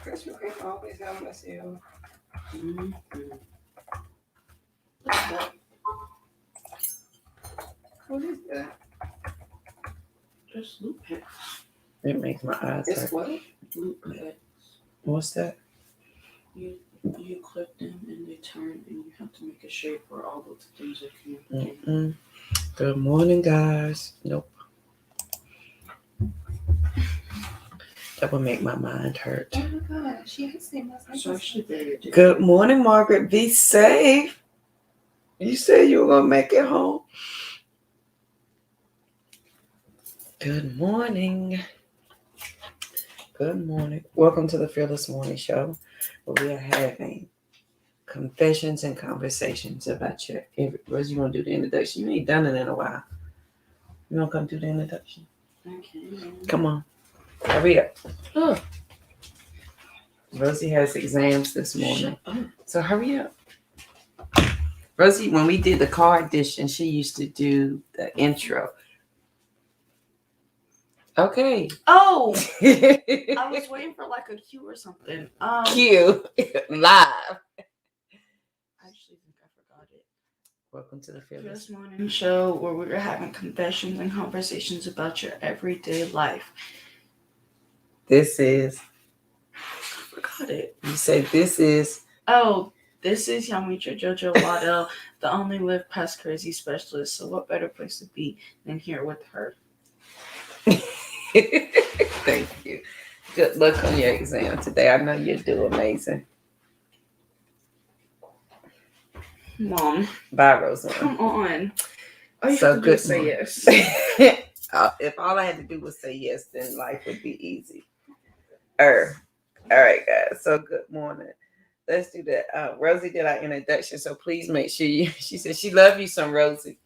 Because you can't always have myself. Mm-hmm. What's that? What is that? Just loop picks. It makes my eyes It's hurt. what? Loop picks. What's that? You click them and they turn, and you have to make a shape for all of the things that can. Mm-mm. Good morning, guys. Nope. That would make my mind hurt. Oh my God, she ain't seen my It's actually very addictive. Good morning, Margaret. Be safe. You said you were going to make it home. Good morning. Good morning. Welcome to the Fearless Morning Show, where we are having confessions and conversations about your every. Rose, you want to do the introduction? You ain't done it in a while. You want to come do the introduction? Okay. Come on. Hurry up. Oh. Rosie has exams this morning. Shut up. So hurry up. Rosie, when we did the car edition, she used to do the intro. Okay. Oh, I was waiting for like a cue or something. Cue. Live. I actually think I forgot it. Welcome to the Fearless. This morning show where we were having confessions and conversations about your everyday life. This is. I forgot it. You say this is. Oh, this is Yamitra Jojo Waddell, the only Live Past Crazy specialist. So what better place to be than here with her? Thank you. Good luck on your exam today. I know you'll do amazing. Mom. Bye, Rosa. Come on. All you So have to do good is say morning. yes. If all I had to do was say yes, then life would be easy. All right, guys. So good morning. Let's do that. Rosie did our introduction, so please make sure you. She said she loved you some, Rosie.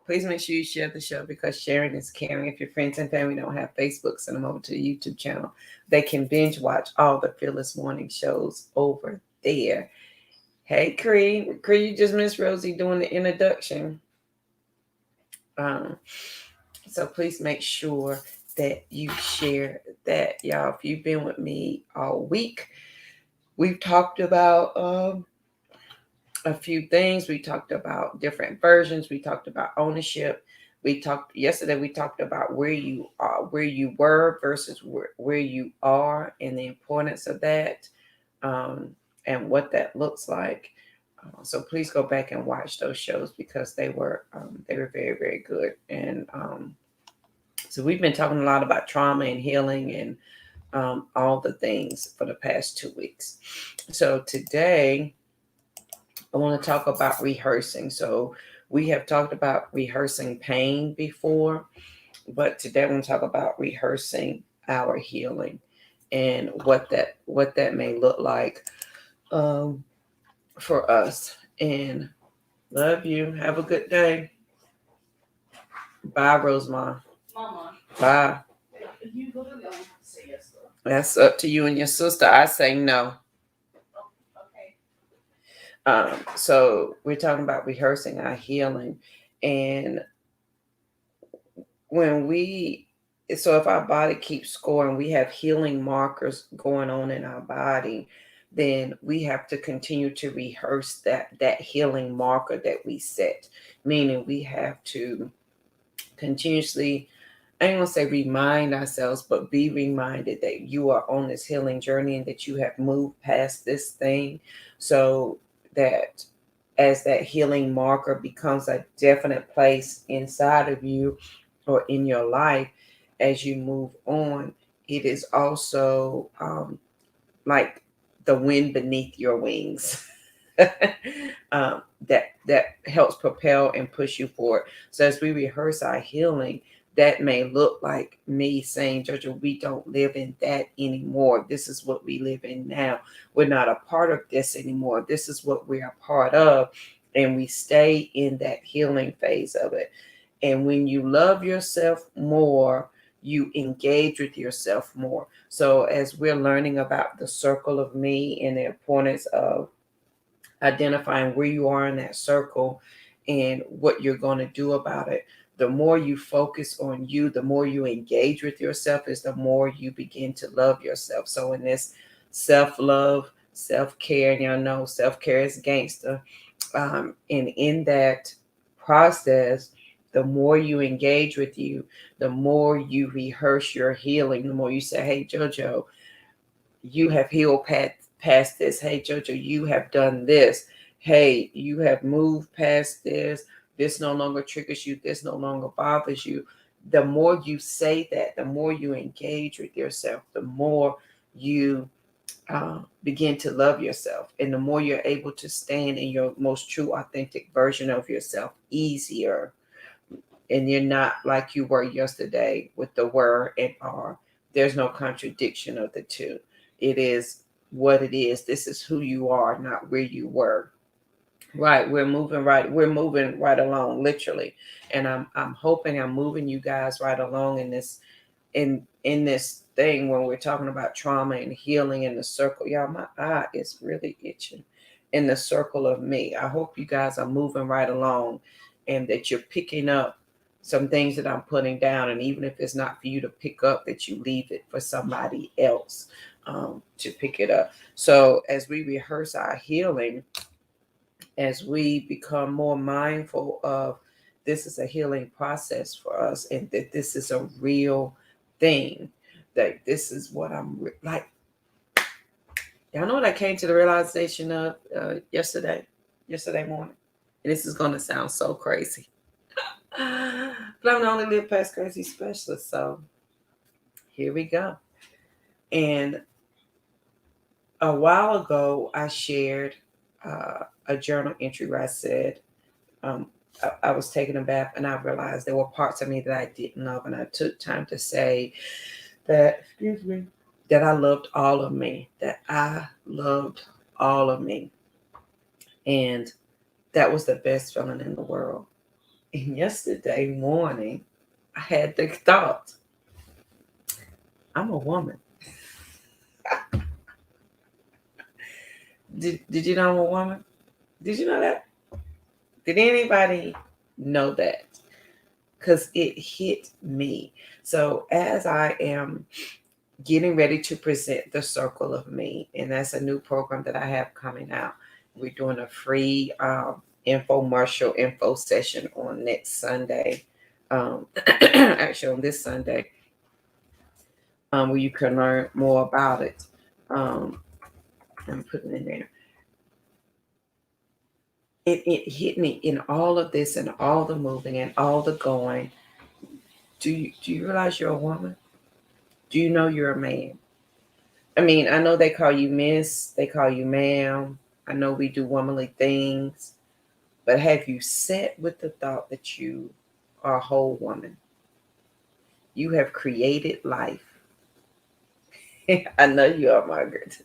Please make sure you share the show because sharing is caring. If your friends and family don't have Facebook, send them over to the YouTube channel. They can binge watch all the Fearless Morning shows over there. Hey, Cree, you just missed Rosie doing the introduction. So please make sure that you share that, y'all. If you've been with me all week, we've talked about a few things. We talked about different versions. We talked about ownership. We talked about where you are, where you were versus where you are, and the importance of that, and what that looks like. So please go back and watch those shows because they were very, very good. And so we've been talking a lot about trauma and healing and all the things for the past 2 weeks. So today I want to talk about rehearsing. So we have talked about rehearsing pain before, but today I want to talk about rehearsing our healing and what that may look like for us. And love you. Have a good day. Bye, Rosemont. Mama. Bye. You literally don't have to say yes, though. That's up to you and your sister. I say no. So we're talking about rehearsing our healing, and if our body keeps scoring, we have healing markers going on in our body, then we have to continue to rehearse that healing marker that we set, meaning we have to continuously, I don't want to say remind ourselves, but be reminded that you are on this healing journey and that you have moved past this thing, so that as that healing marker becomes a definite place inside of you or in your life, as you move on, it is also like the wind beneath your wings. That helps propel and push you forward. So as we rehearse our healing, that may look like me saying, Jojo, we don't live in that anymore. This is what we live in now. We're not a part of this anymore. This is what we're a part of. And we stay in that healing phase of it. And when you love yourself more, you engage with yourself more. So as we're learning about the circle of me and the importance of identifying where you are in that circle and what you're going to do about it, The more you focus on you, the more you engage with yourself, is the more you begin to love yourself. So in this self-love, self-care, and y'all know self-care is gangster. And in that process, the more you engage with you, the more you rehearse your healing, the more you say, hey, JoJo, you have healed past this. Hey, JoJo, you have done this. Hey, you have moved past this. This no longer triggers you. This no longer bothers you. The more you say that, the more you engage with yourself, the more you begin to love yourself. And the more you're able to stand in your most true, authentic version of yourself easier. And you're not like you were yesterday with the were and are. There's no contradiction of the two. It is what it is. This is who you are, not where you were. Right, we're moving right along, literally. And I'm hoping I'm moving you guys right along in this thing when we're talking about trauma and healing in the circle. Y'all, my eye is really itching in the circle of me. I hope you guys are moving right along and that you're picking up some things that I'm putting down. And even if it's not for you to pick up, that you leave it for somebody else to pick it up. So as we rehearse our healing, as we become more mindful of this is a healing process for us and that this is a real thing, that this is what like. Y'all know what I came to the realization of yesterday morning? And this is going to sound so crazy. But I'm the only live past crazy specialist. So here we go. And a while ago, I shared a journal entry where I said, I was taking a bath and I realized there were parts of me that I didn't love. And I took time to say that, excuse me, that I loved all of me, that I loved all of me. And that was the best feeling in the world. And yesterday morning, I had the thought, I'm a woman. Did you know I'm a woman? Did you know that? Did anybody know that? Because it hit me. So as I am getting ready to present the circle of me, and that's a new program that I have coming out. We're doing a free info session on next Sunday. Actually, on this Sunday, where you can learn more about it. I'm putting it in there. It hit me in all of this and all the moving and all the going. Do you realize you're a woman? Do you know you're a man? I mean, I know they call you miss, they call you ma'am. I know we do womanly things, but have you sat with the thought that you are a whole woman? You have created life. I know you are, Margaret.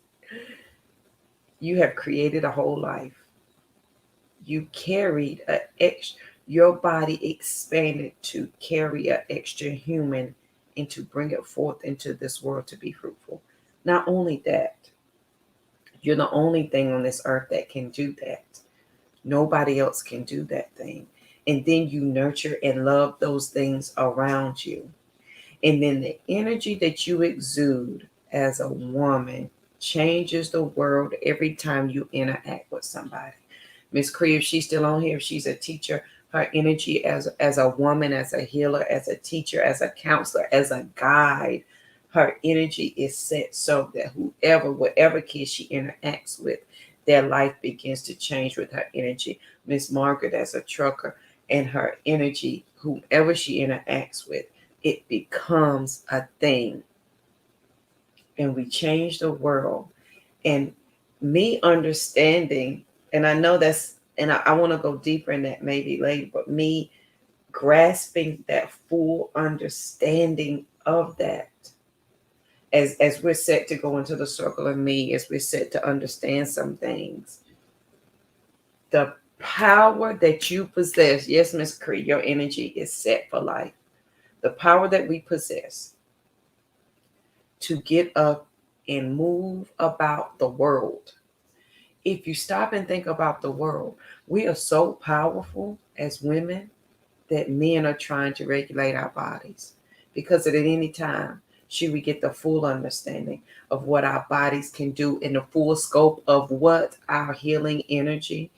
You have created a whole life. You carried your body expanded to carry an extra human and to bring it forth into this world to be fruitful. Not only that, you're the only thing on this earth that can do that. Nobody else can do that thing. And then you nurture and love those things around you. And then the energy that you exude as a woman changes the world every time you interact with somebody. Miss Cree, if she's still on here, if she's a teacher, her energy as a woman, as a healer, as a teacher, as a counselor, as a guide, her energy is set so that whatever kid she interacts with, their life begins to change with her energy. Miss Margaret as a trucker, and her energy, whomever she interacts with, it becomes a thing. And we change the world. And me understanding, and I know and I want to go deeper in that maybe later, but me grasping that full understanding of that as we're set to go into the circle of me, as we're set to understand some things, the power that you possess, yes, Miss Cree, your energy is set for life. The power that we possess to get up and move about the world. If you stop and think about the world, we are so powerful as women. that men are trying to regulate our bodies, because at any time should we get the full understanding of what our bodies can do in the full scope of what our healing energy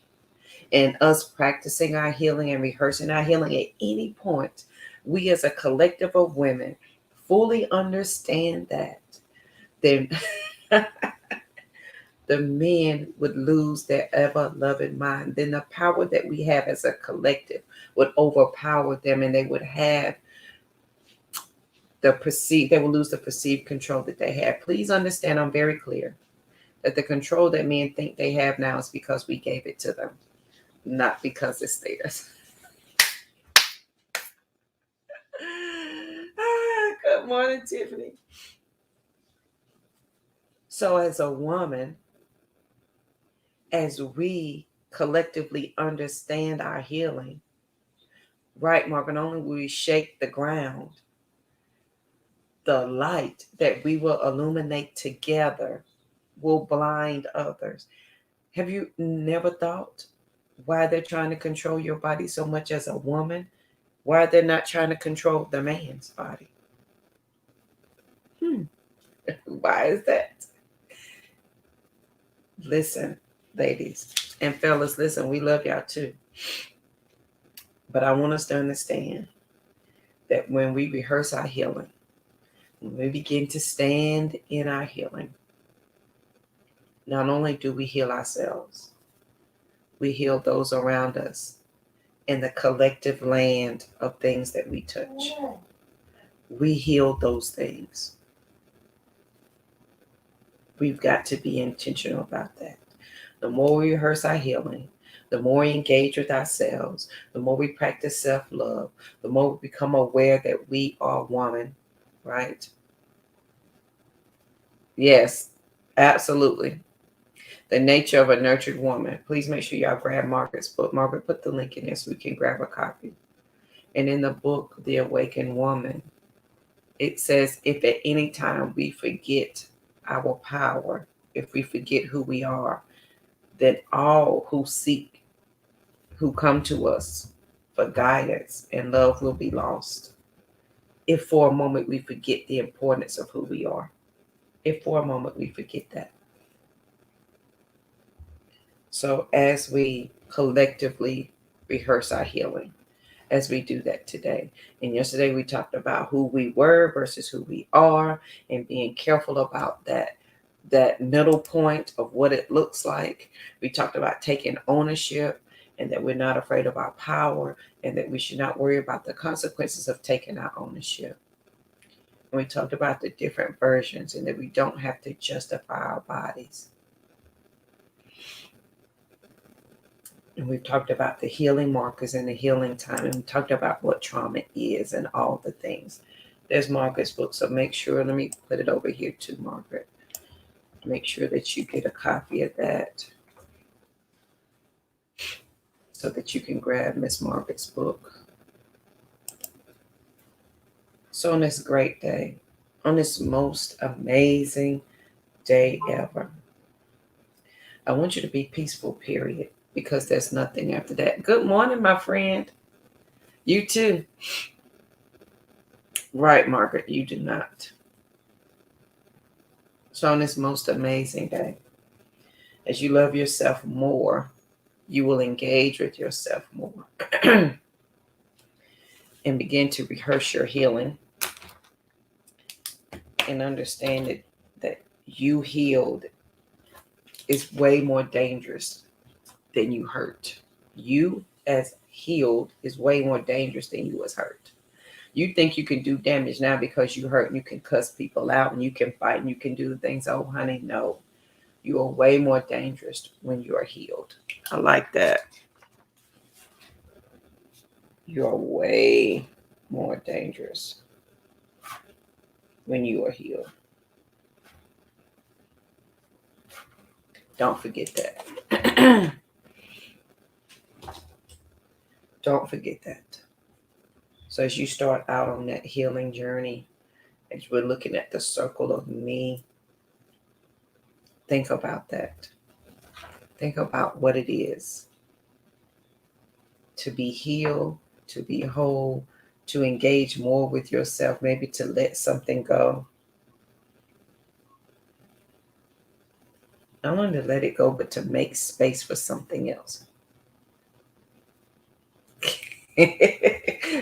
and us practicing our healing and rehearsing our healing at any point, we as a collective of women fully understand that, then the men would lose their ever loving mind. Then the power that we have as a collective would overpower them, and they would have they will lose the perceived control that they have. Please understand, I'm very clear that the control that men think they have now is because we gave it to them, not because it's theirs. Good morning, Tiffany. So as a woman, as we collectively understand our healing, right, Margaret, only will we shake the ground, the light that we will illuminate together will blind others. Have you never thought why they're trying to control your body so much as a woman? Why they're not trying to control the man's body? Why is that? Listen, ladies and fellas, listen, we love y'all too. But I want us to understand that when we rehearse our healing, when we begin to stand in our healing, not only do we heal ourselves, we heal those around us in the collective land of things that we touch. We heal those things. We've got to be intentional about that. The more we rehearse our healing, the more we engage with ourselves, the more we practice self-love, the more we become aware that we are woman, right? Yes, absolutely. The Nature of a Nurtured Woman. Please make sure y'all grab Margaret's book. Margaret, put the link in there so we can grab a copy. And in the book, The Awakened Woman, it says, if at any time we forget our power, if we forget who we are, then all who come to us for guidance and love will be lost. If for a moment we forget the importance of who we are. If for a moment we forget that. So as we collectively rehearse our healing, as we do that today. And yesterday we talked about who we were versus who we are, and being careful about that middle point of what it looks like. We talked about taking ownership, and that we're not afraid of our power, and that we should not worry about the consequences of taking our ownership. And we talked about the different versions, and that we don't have to justify our bodies. And we've talked about the healing markers and the healing time. And we talked about what trauma is and all the things. There's Margaret's book. So make sure, let me put it over here too, Margaret. Make sure that you get a copy of that so that you can grab Miss Margaret's book. So on this great day, on this most amazing day ever, I want you to be peaceful, period, because there's nothing after that. Good morning, my friend. You too. Right, Margaret, you do not. So on this most amazing day, as you love yourself more, you will engage with yourself more and begin to rehearse your healing and understand that you healed is way more dangerous than you hurt. You as healed is way more dangerous than you as hurt. You think you can do damage now because you hurt and you can cuss people out and you can fight and you can do things. Oh, honey, no. You are way more dangerous when you are healed. I like that. You are way more dangerous when you are healed. Don't forget that. Don't forget that. So as you start out on that healing journey, as we're looking at the circle of me, think about that. Think about what it is to be healed, to be whole, to engage more with yourself, maybe to let something go. Not only to let it go, but to make space for something else.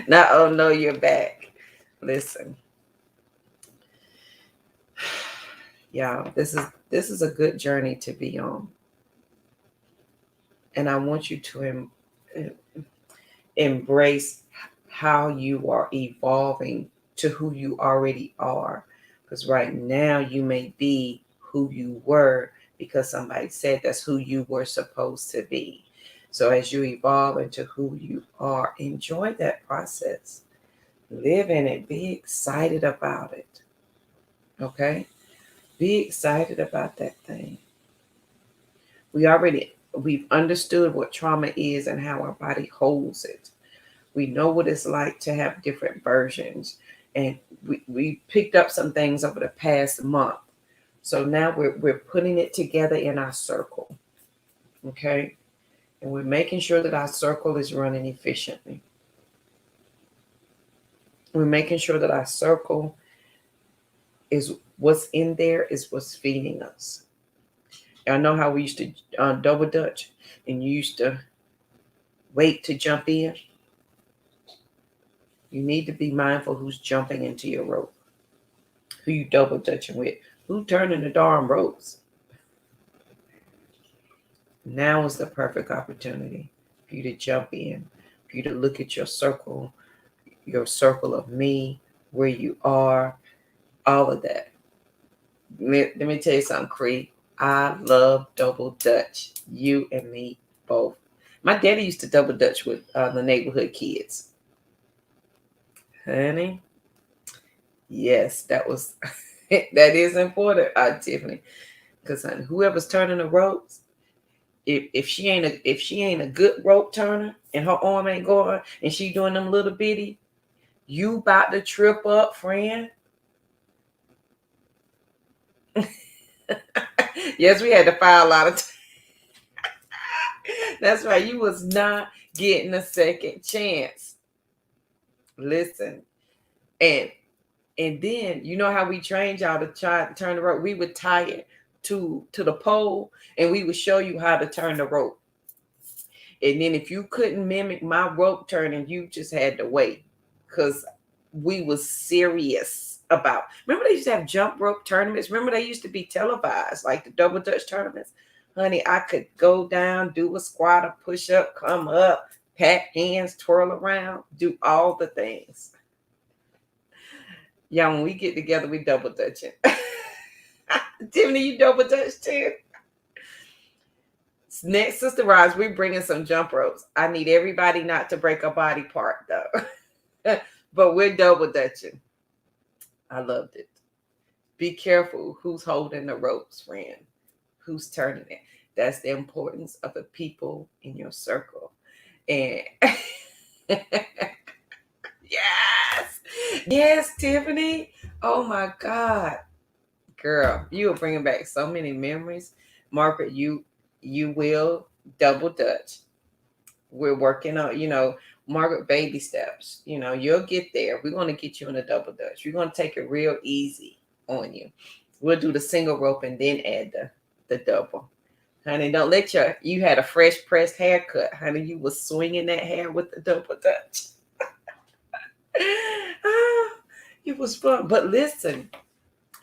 Not, oh no, you're back. Listen, y'all, this is a good journey to be on. And I want you to embrace how you are evolving to who you already are. Because right now you may be who you were because somebody said that's who you were supposed to be. So as you evolve into who you are, enjoy that process. Live in it. Be excited about it. Okay? Be excited about that thing. We've understood what trauma is and how our body holds it. We know what it's like to have different versions. And we picked up some things over the past month. So now we're putting it together in our circle. Okay? And we're making sure that our circle is running efficiently. We're making sure that our circle is what's in there is what's feeding us. I know how we used to double dutch and you used to wait to jump in. You need to be mindful who's jumping into your rope, who you double dutching with, who turning the darn ropes. Now is the perfect opportunity for you to jump in, for you to look at your circle of me, where you are, all of that. Let me tell you something, Cree. I love double dutch. You and me both. My daddy used to double dutch with the neighborhood kids. Honey, yes, that was that is important, Tiffany. Because whoever's turning the ropes, if she ain't a good rope turner and her arm ain't going and she doing them little bitty, you about to trip up, friend. Yes, we had to fire a lot of That's right. You was not getting a second chance. Listen, and then you know how we trained y'all to try to turn the rope. We would tie it to the pole, and we would show you how to turn the rope. And then if you couldn't mimic my rope turning, you just had to wait, because we was serious about. Remember they used to have jump rope tournaments. Remember they used to be televised, like the double dutch tournaments. Honey, I could go down, do a squat, a push up, come up, pat hands, twirl around, do all the things. Yeah, when we get together, we double dutching. Tiffany, you double dutch too? Next, Sister Roz, we're bringing some jump ropes. I need everybody not to break a body part, though. But we're double dutching. I loved it. Be careful who's holding the ropes, friend. Who's turning it. That's the importance of the people in your circle. And yes, Tiffany. Oh my God, girl, you are bringing back so many memories. Margaret, you will double dutch. We're working on, Margaret, baby steps. You'll get there. We're going to get you in a double dutch. We're going to take it real easy on you. We'll do the single rope and then add the double. Honey, don't let you had a fresh pressed haircut. Honey, you was swinging that hair with the double dutch. It was fun. But listen,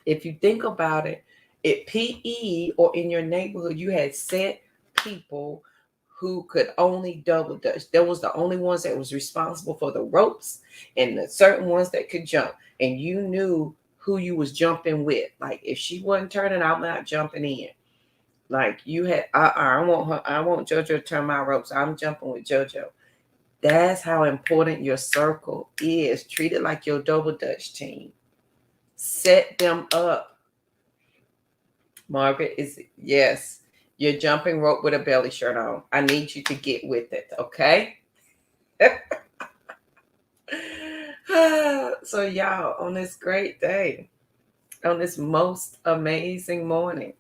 if you think about it, at PE or in your neighborhood, you had set people who could only double dutch. There was the only ones that was responsible for the ropes and the certain ones that could jump. And you knew who you was jumping with. Like if she wasn't turning, I'm not jumping in. Like you had, I want JoJo to turn my ropes. I'm jumping with JoJo. That's how important your circle is. Treat it like your double dutch team. Set them up. Margaret yes. You're jumping rope with a belly shirt on. I need you to get with it, okay? So y'all, on this great day, on this most amazing morning,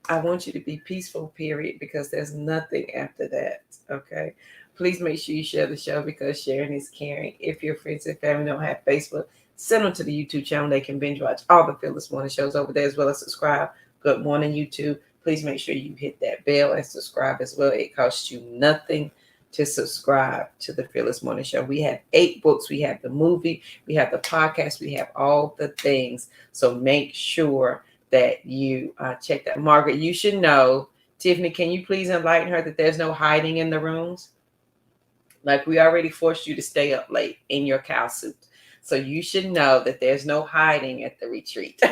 I want you to be peaceful, period, because there's nothing after that. Okay. Please make sure you share the show because sharing is caring. If your friends and family don't have Facebook, send them to the YouTube channel. They can binge watch all the Fearless Morning shows over there as well as subscribe. Good morning, YouTube. Please make sure you hit that bell and subscribe as well. It costs you nothing to subscribe to the Fearless Morning Show. We have 8 books. We have the movie. We have the podcast. We have all the things. So make sure that you check that. Margaret, you should know. Tiffany, can you please enlighten her that there's no hiding in the rooms? Like, we already forced you to stay up late in your cow suit. So you should know that there's no hiding at the retreat.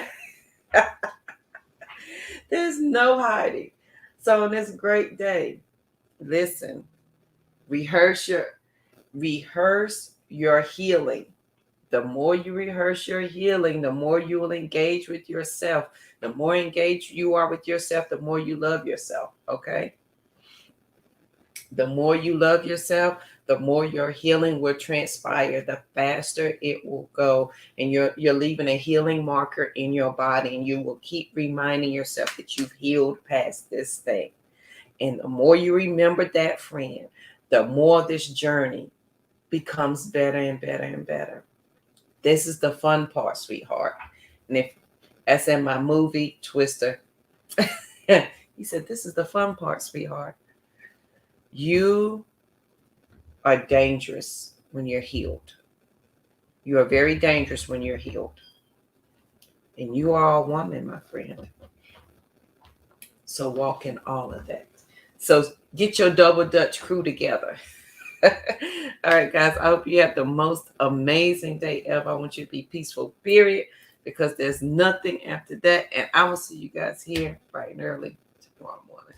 There's no hiding. So on this great day, listen, rehearse your healing. The more you rehearse your healing, the more you will engage with yourself. The more engaged you are with yourself, the more you love yourself. Okay? The more you love yourself, the more your healing will transpire, the faster it will go. And you're leaving a healing marker in your body, and you will keep reminding yourself that you've healed past this thing. And the more you remember that, friend, the more this journey becomes better and better and better. This is the fun part, sweetheart. And if that's in my movie, Twister, he said, this is the fun part, sweetheart. You are dangerous when you're healed. You are very dangerous when you're healed. And you are a woman, my friend. So walk in all of that. So get your double Dutch crew together. All right, guys. I hope you have the most amazing day ever. I want you to be peaceful, period, because there's nothing after that. And I will see you guys here bright and early tomorrow morning.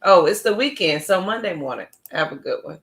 Oh, it's the weekend, so Monday morning. Have a good one.